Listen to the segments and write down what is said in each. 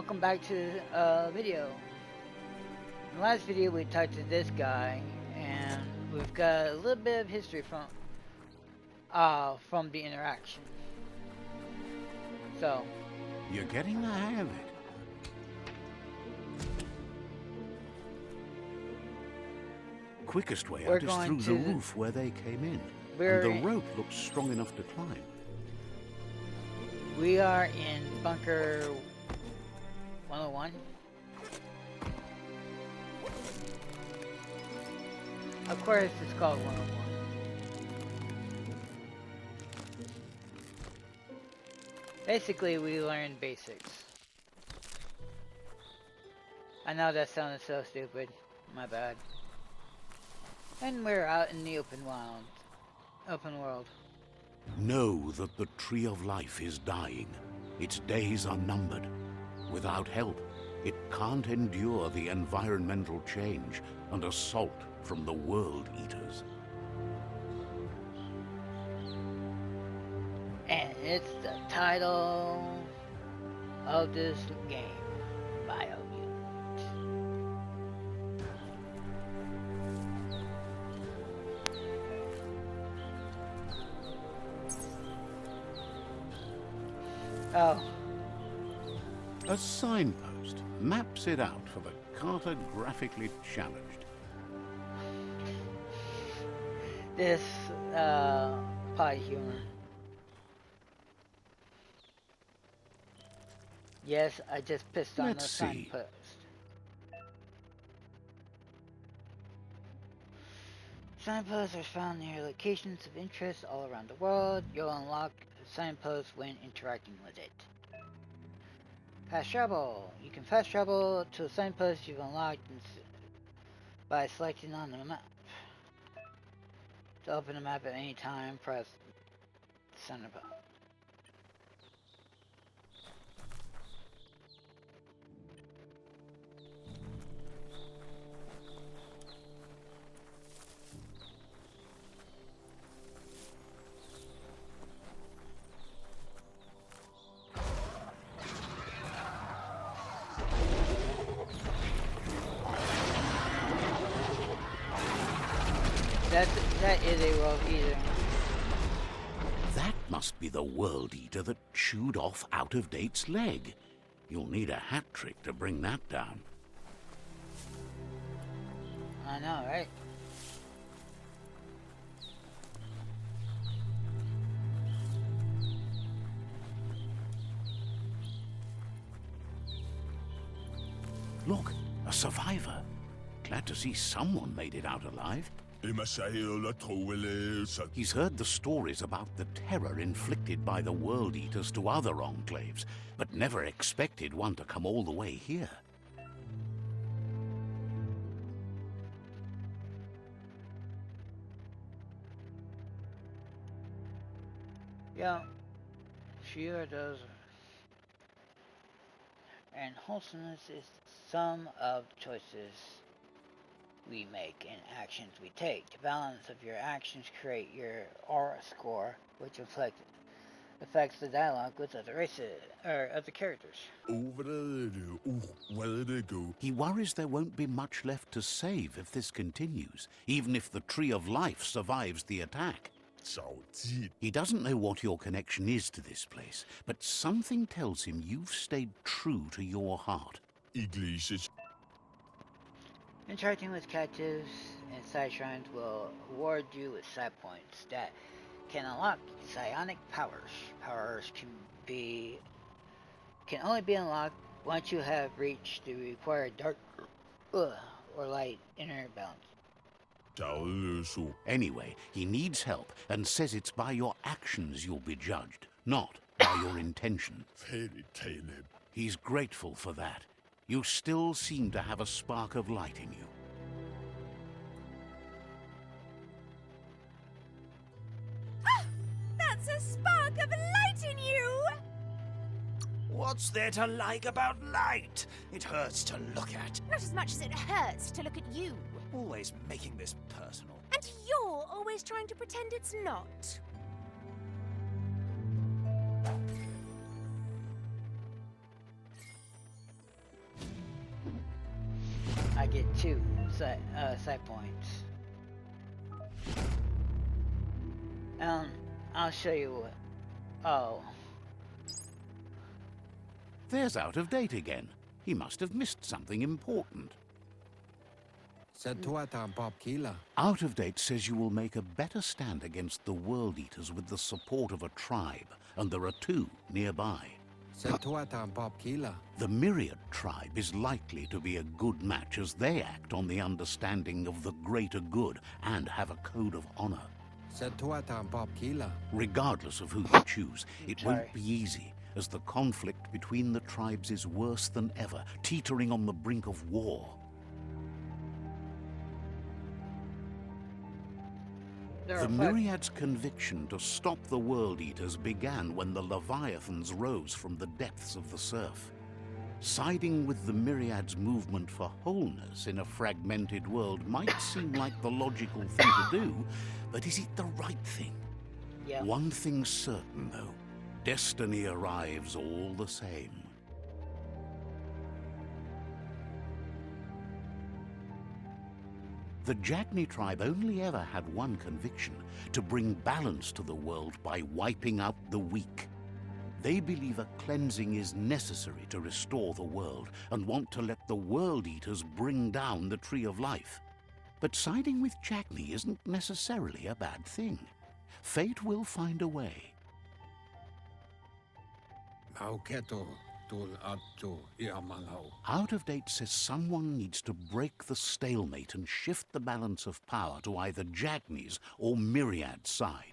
welcome back to video. In the last video we talked to this guy and we've got a little bit of history from the interaction. So you're getting the hang of it. Quickest way out is through the roof where they came in. And the rope looks strong enough to climb. We are in bunker 101. Of course it's called 101. Basically we learned basics. I know that sounded so stupid. My bad. And we're out in the open world. Know that the tree of life is dying. Its days are numbered. Without help, it can't endure the environmental change and assault from the world eaters. And it's the title of this game, Biomutant. Oh. A signpost maps it out for the cartographically challenged. This, potty humor. Yes, I just pissed on the signpost. Signposts are found near locations of interest all around the world. You'll unlock signposts when interacting with it. Fast travel. You can fast travel to a signpost you've unlocked by selecting on the map. To open the map at any time, press the center button. That is a world eater. That must be the world eater that chewed off Out-of-Date's leg. You'll need a hat trick to bring that down. I know, right? Look, a survivor. Glad to see someone made it out alive. He's heard the stories about the terror inflicted by the World Eaters to other enclaves, but never expected one to come all the way here. Yeah, sure does. And wholesomeness is the sum of choices we make and actions we take. The balance of your actions create your aura score, which affects the dialogue with other races or other characters. He worries there won't be much left to save if this continues, even if the Tree of Life survives the attack. He doesn't know what your connection is to this place, but something tells him you've stayed true to your heart. Interacting with captives and side shrines will reward you with side points that can unlock psionic powers. Powers can only be unlocked once you have reached the required dark or light inner balance. Anyway, he needs help and says it's by your actions you'll be judged, not by your intention. He's grateful for that. You still seem to have a spark of light in you. Ah! That's a spark of light in you! What's there to like about light? It hurts to look at. Not as much as it hurts to look at you. Always making this personal. And you're always trying to pretend it's not. side points. I'll show you what. Oh, There's Out of Date again. He must have missed something important. Out of Date says you will make a better stand against the World Eaters with the support of a tribe, and there are 2 nearby. The Myriad tribe is likely to be a good match as they act on the understanding of the greater good and have a code of honor. Regardless of who you choose, it won't be easy, as the conflict between the tribes is worse than ever, teetering on the brink of war. The Myriad's conviction to stop the World Eaters began when the Leviathans rose from the depths of the surf. Siding with the Myriad's movement for wholeness in a fragmented world might seem like the logical thing to do, but is it the right thing? yeah. One thing's certain, though. Destiny arrives all the same. The Jagni tribe only ever had one conviction: to bring balance to the world by wiping out the weak. They believe a cleansing is necessary to restore the world and want to let the World Eaters bring down the Tree of Life. But siding with Jagni isn't necessarily a bad thing. Fate will find a way. Out of Date says someone needs to break the stalemate and shift the balance of power to either Jagni's or Myriad's side.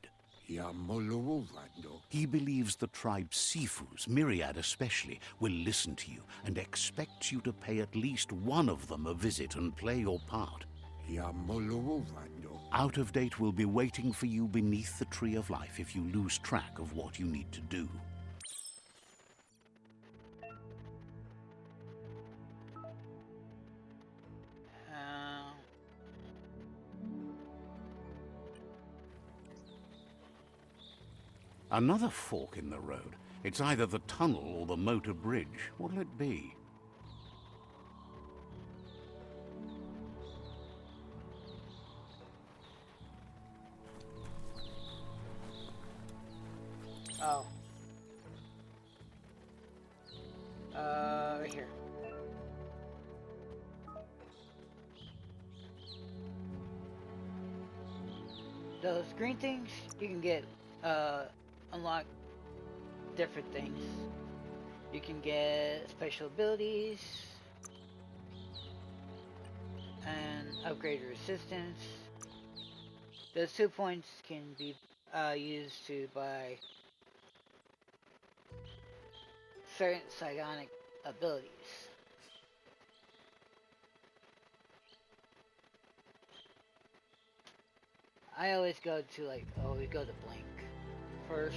He believes the tribe Sifus, Myriad especially, will listen to you and expects you to pay at least one of them a visit and play your part. Out of Date will be waiting for you beneath the Tree of Life if you lose track of what you need to do. Another fork in the road. It's either the tunnel or the motor bridge. What'll it be? Oh. Right here. Those green things, you can get, unlock different things. You can get special abilities and upgrade your resistance. Those 2 points can be used to buy certain psionic abilities. I always go to we go to Blink first.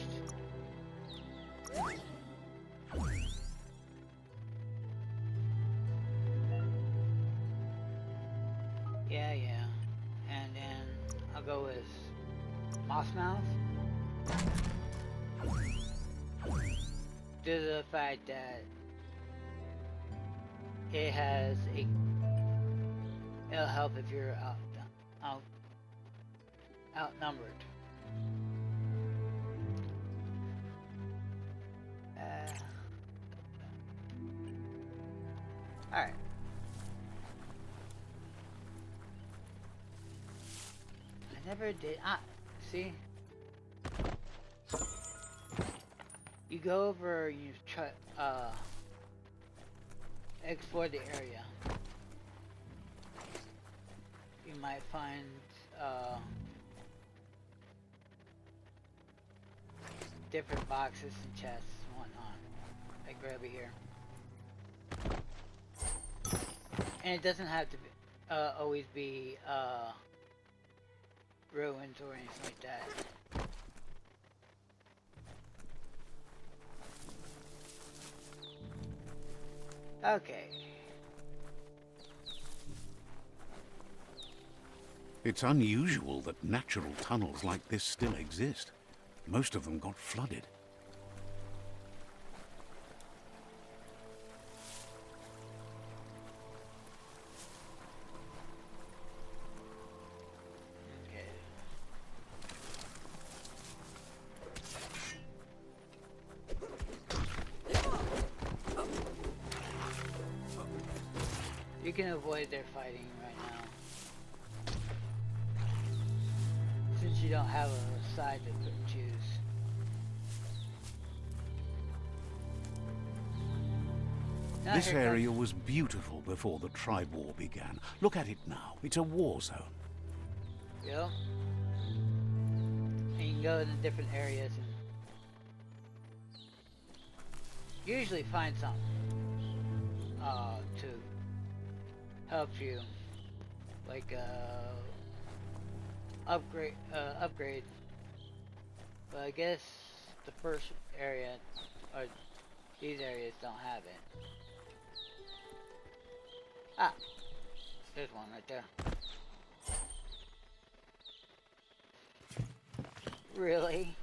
Yeah. And then I'll go with Moss Mouth. Due to the fact that it has it'll help if you're outnumbered. Alright. I never did. See? You go over, you try, explore the area. You might find, different boxes and chests and whatnot. Like right over here. And it doesn't have to be, always be, ruins or anything like that. Okay. It's unusual that natural tunnels like this still exist. Most of them got flooded. can avoid their fighting right now. Since you don't have a side to choose. Now This here area comes- was beautiful before the tribe war began. Look at it now. It's a war zone. Yep. And you can go in different areas and usually find something to help you, like upgrade. But I guess the first area or these areas don't have it. Ah, there's one right there. Really?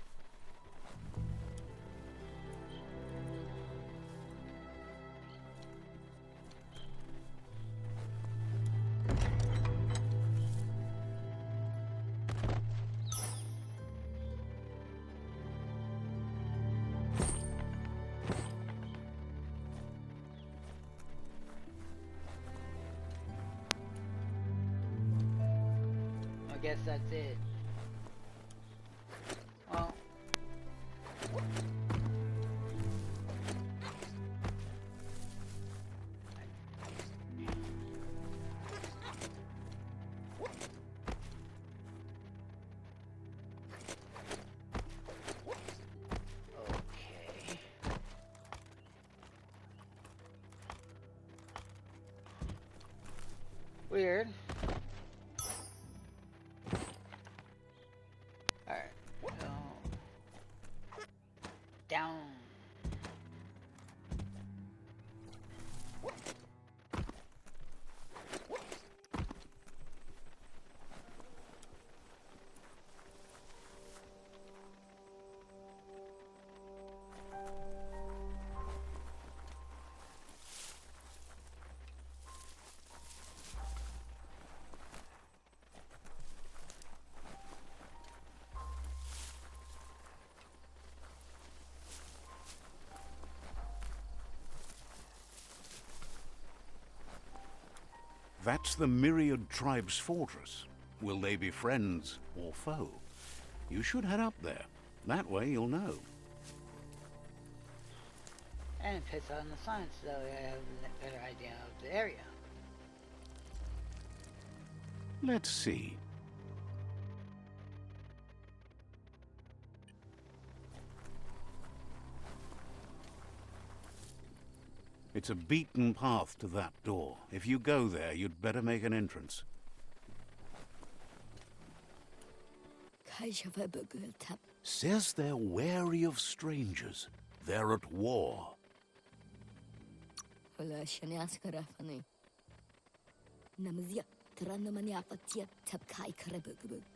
I guess that's it. Well, okay. Weird. Alright, so down. That's the Myriad Tribe's fortress. Will they be friends or foe? You should head up there. That way you'll know. And it puts on the sign so I have a better idea of the area. Let's see. It's a beaten path to that door. If you go there, you'd better make an entrance. Says they're wary of strangers. They're at war.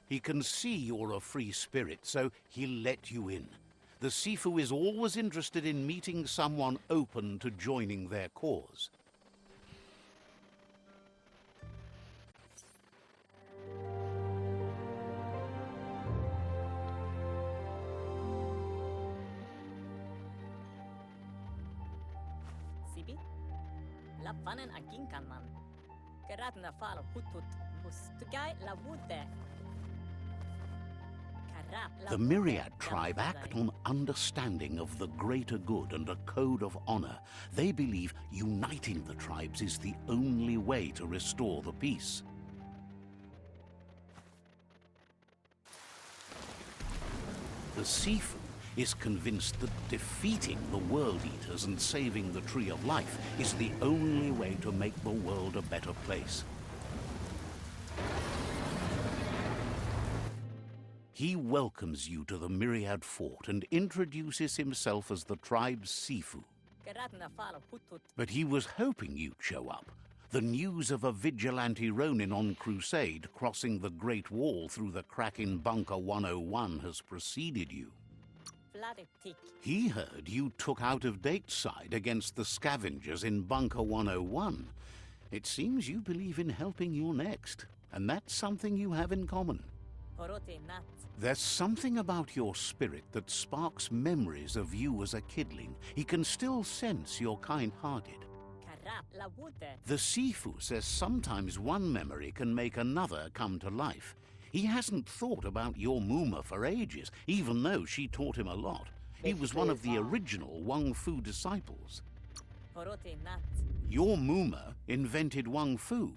He can see you're a free spirit, so he'll let you in. The Sifu is always interested in meeting someone open to joining their cause. Sibi? La panen aginkan man. Geratna fal hutut mustugai la wute. The Myriad tribe act on understanding of the greater good and a code of honor. They believe uniting the tribes is the only way to restore the peace. The Sifu is convinced that defeating the World Eaters and saving the Tree of Life is the only way to make the world a better place. He welcomes you to the Myriad Fort and introduces himself as the tribe's Sifu. But he was hoping you'd show up. The news of a vigilante Ronin on crusade crossing the Great Wall through the crack in Bunker 101 has preceded you. He heard you took out-of-date side against the scavengers in Bunker 101. It seems you believe in helping your next, and that's something you have in common. There's something about your spirit that sparks memories of you as a kidling. He can still sense you're kind-hearted. Kra la wute. The Sifu says sometimes one memory can make another come to life. He hasn't thought about your Muma for ages, even though she taught him a lot. He was one of the original Wang Fu disciples. Horote nat. Your Muma invented Wang Fu.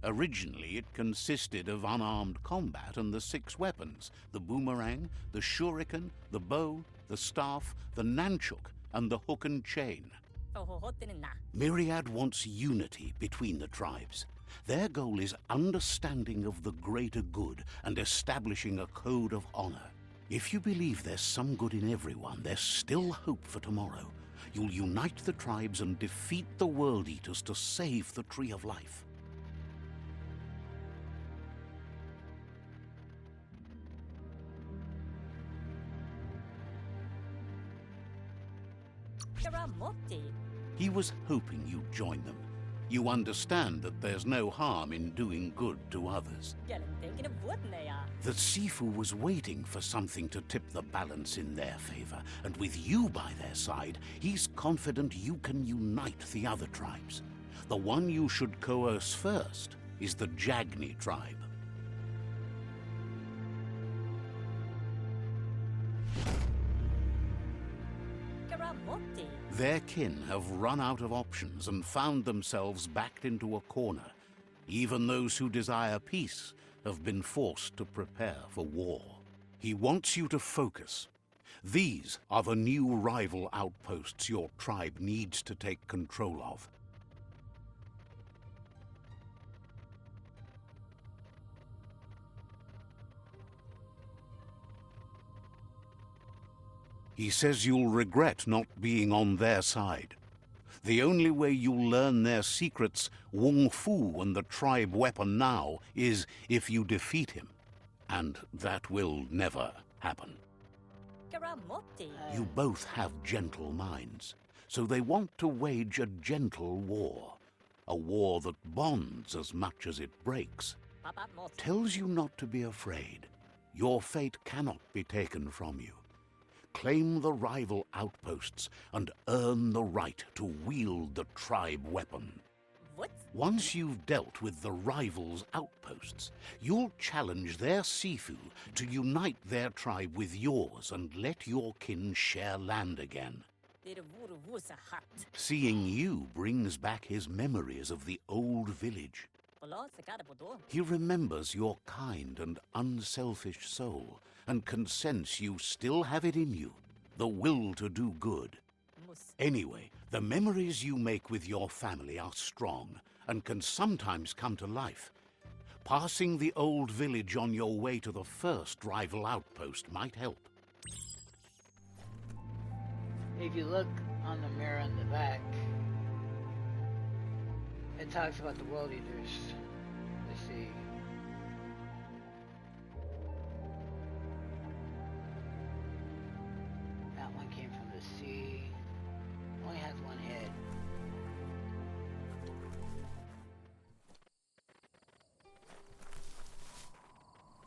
Originally, it consisted of unarmed combat and the 6 weapons: the boomerang, the shuriken, the bow, the staff, the nunchuk, and the hook and chain. Horote na. Myriad wants unity between the tribes. Their goal is understanding of the greater good and establishing a code of honor. If you believe there's some good in everyone, there's still hope for tomorrow. You'll unite the tribes and defeat the World Eaters to save the Tree of Life. Kra moti. He was hoping you'd join them. You understand that there's no harm in doing good to others. Gelen thinking of wood ja. That Sifu was waiting for something to tip the balance in their favor, and with you by their side, he's confident you can unite the other tribes. The one you should coerce first is the Jagni tribe. Kra moti. Their kin have run out of options and found themselves backed into a corner. Even those who desire peace have been forced to prepare for war. He wants you to focus. These are the new rival outposts your tribe needs to take control of. He says you'll regret not being on their side. The only way you'll learn their secrets, Wung Fu and the tribe weapon now, is if you defeat him. And that will never happen. Kra moti. You both have gentle minds, so they want to wage a gentle war. A war that bonds as much as it breaks. Papa moti. Tells you not to be afraid. Your fate cannot be taken from you. Claim the rival outposts and earn the right to wield the tribe weapon. What? Once you've dealt with the rivals' outposts, you'll challenge their Sifu to unite their tribe with yours and let your kin share land again. Dir vuru vusa hat. Seeing you brings back his memories of the old village. Polo sekada podo. He remembers your kind and unselfish soul, and can sense you still have it in you, the will to do good. Mus. Anyway, the memories you make with your family are strong and can sometimes come to life. Passing the old village on your way to the first rival outpost might help. If you look on the mirror in the back, it talks about the World Eaters. Let's see. That one came from the sea. Only has one head.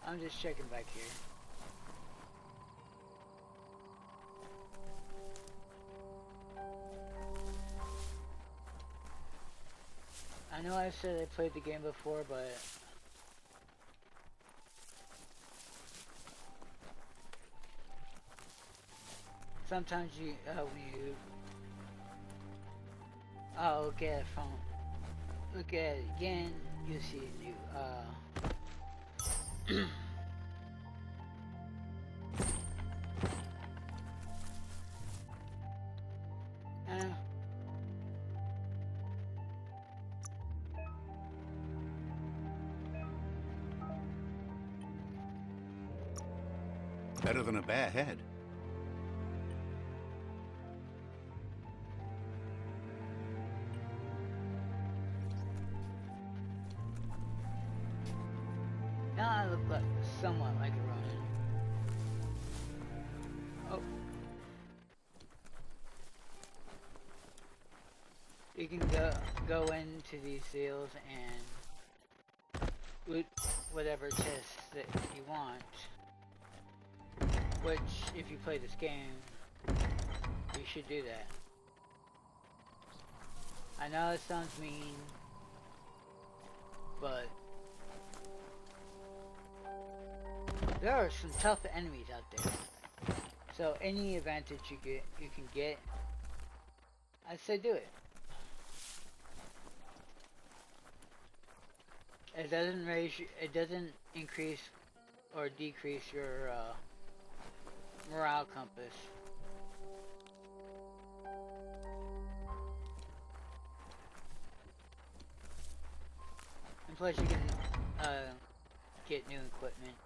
I'm just checking back here. I know I said I played the game before, but sometimes you, when you, look at it from, look at it again, you see a new, Better than a bare head. now I look like somewhat like a Ronin. Oh. You can go into these seals and loot whatever chests that you want. Which, if you play this game, you should do that. I know it sounds mean, but there are some tough enemies out there. So any advantage you can get, I say do it. It doesn't increase or decrease your morale compass. And plus you can get new equipment.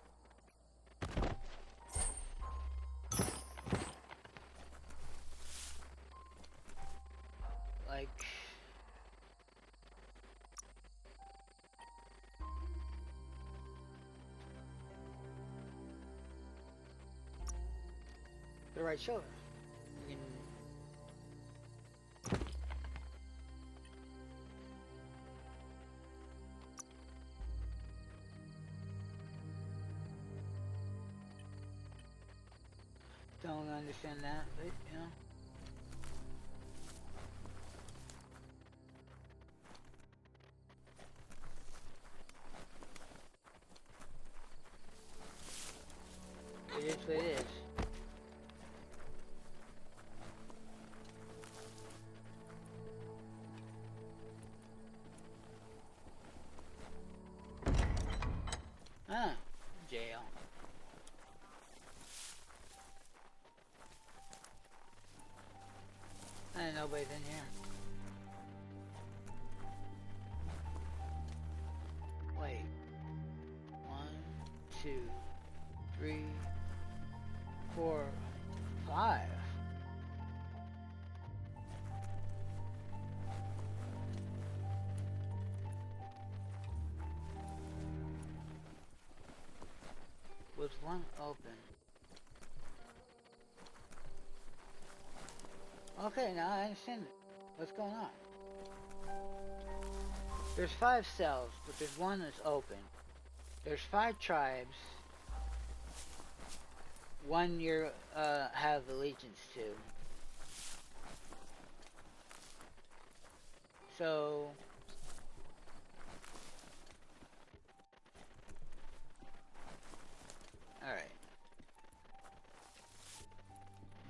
Like the right shoulder. You can don't understand that, but you know. It is what it is. Ah, jail. I didn't know nobody's in here. Wait. 1, 2, 3, 4, 5. Was one open? Okay, now I understand it. What's going on? There's 5 cells, but there's one that's open. There's 5 tribes. One you have allegiance to. So alright.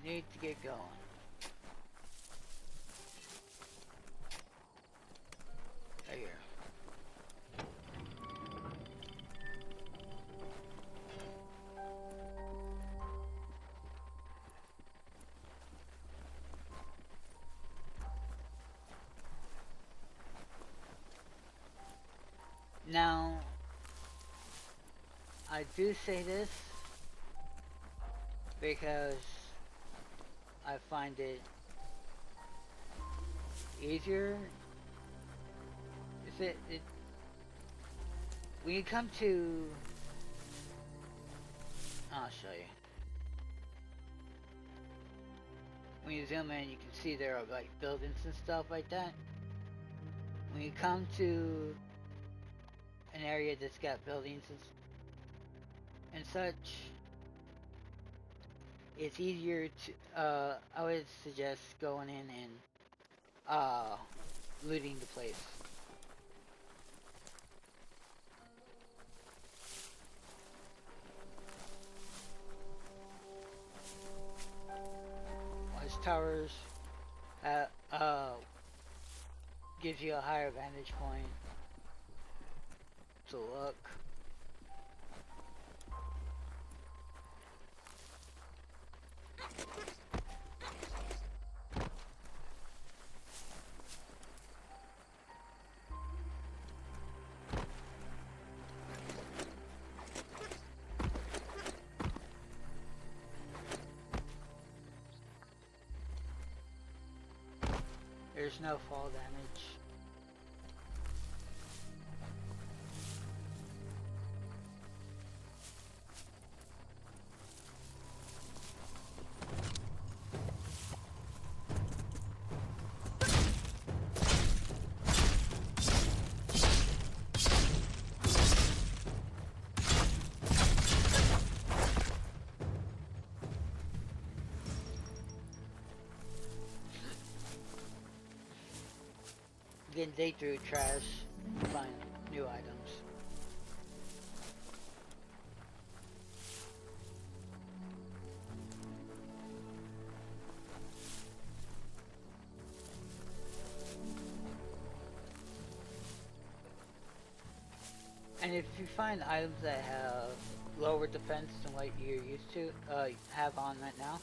Need to get going. Right here. Now, I do say this because I find it easier. When you come to, I'll show you. When you zoom in, you can see there are like buildings and stuff like that. When you come to an area that's got buildings and such, it's easier to, I would suggest going in and looting the place. Watch towers gives you a higher vantage point to look. There's no fall damage. can dig through trash to find new items. And if you find items that have lower defense than what you're used to, have on right now,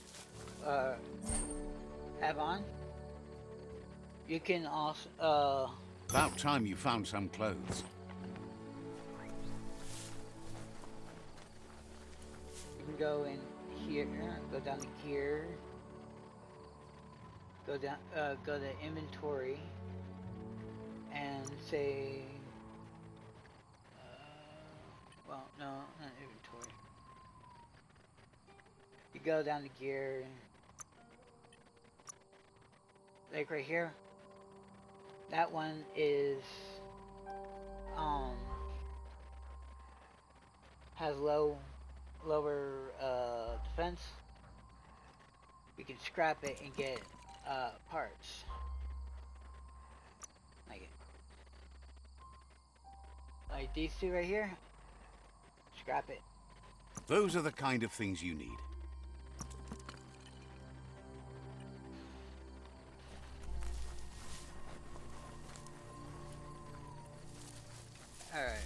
have on, you can also, About time you found some clothes. you can go in here, go down to gear, go down, go to inventory, and say, well, no, not inventory. You go down to gear, like right here. That one is, has lower defense. We can scrap it and get parts. Like these two right here. Scrap it. Those are the kind of things you need. Alright.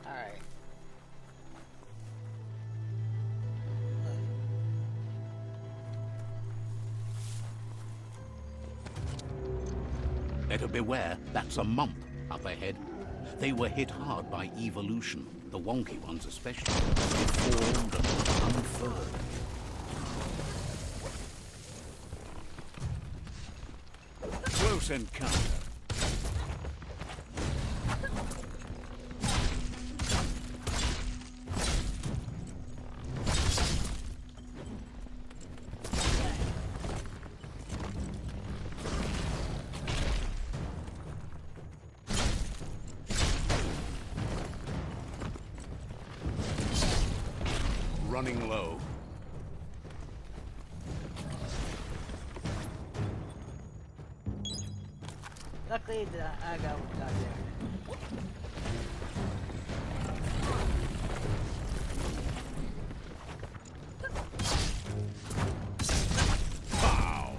Alright. Better beware, that's a mump up ahead. They were hit hard by evolution, the wonky ones especially. They formed and unfurled. Close encounter. Running low. Luckily, I got what's out there. Pow!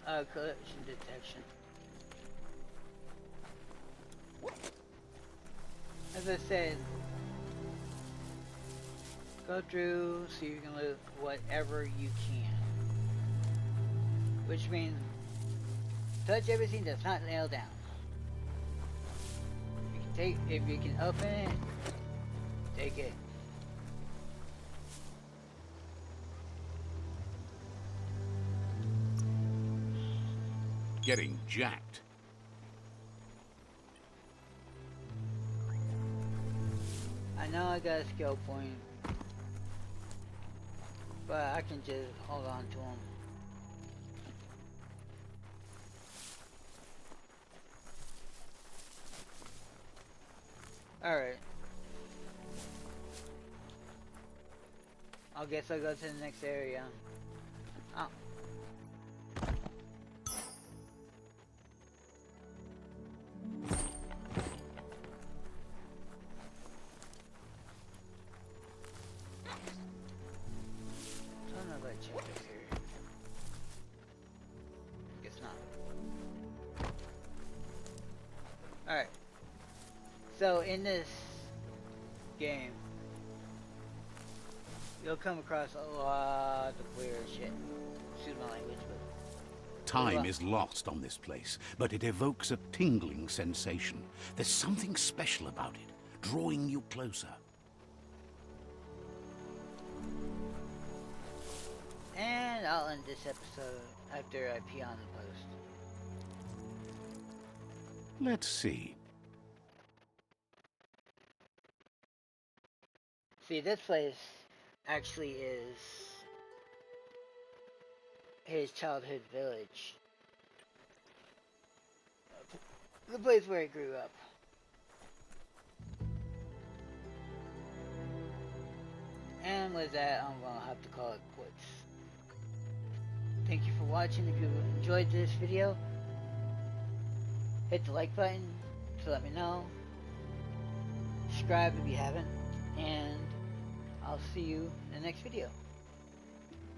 No collision detection. As I said, go through so you can loot whatever you can. Which means touch everything that's not nailed down. You can take, if you can open it, take it. Getting jacked. I know I got a skill point, But I can just hold on to them. Alright. I guess I'll go to the next area. Oh. Don't know about check this here. Guess not. Alright. So in this game, you'll come across a lot of weird shit. Excuse my language, but Time is lost on this place, but it evokes a tingling sensation. There's something special about it, drawing you closer. and I'll end this episode after I pee on the post. Let's see. See, this place actually is his childhood village. The place where he grew up. And with that, I'm gonna have to call it quits. Thank you for watching. If you enjoyed this video, hit the like button to let me know. Subscribe if you haven't. And I'll see you in the next video.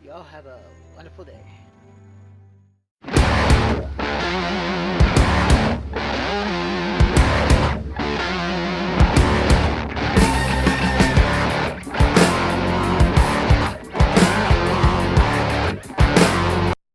Y'all have a wonderful day.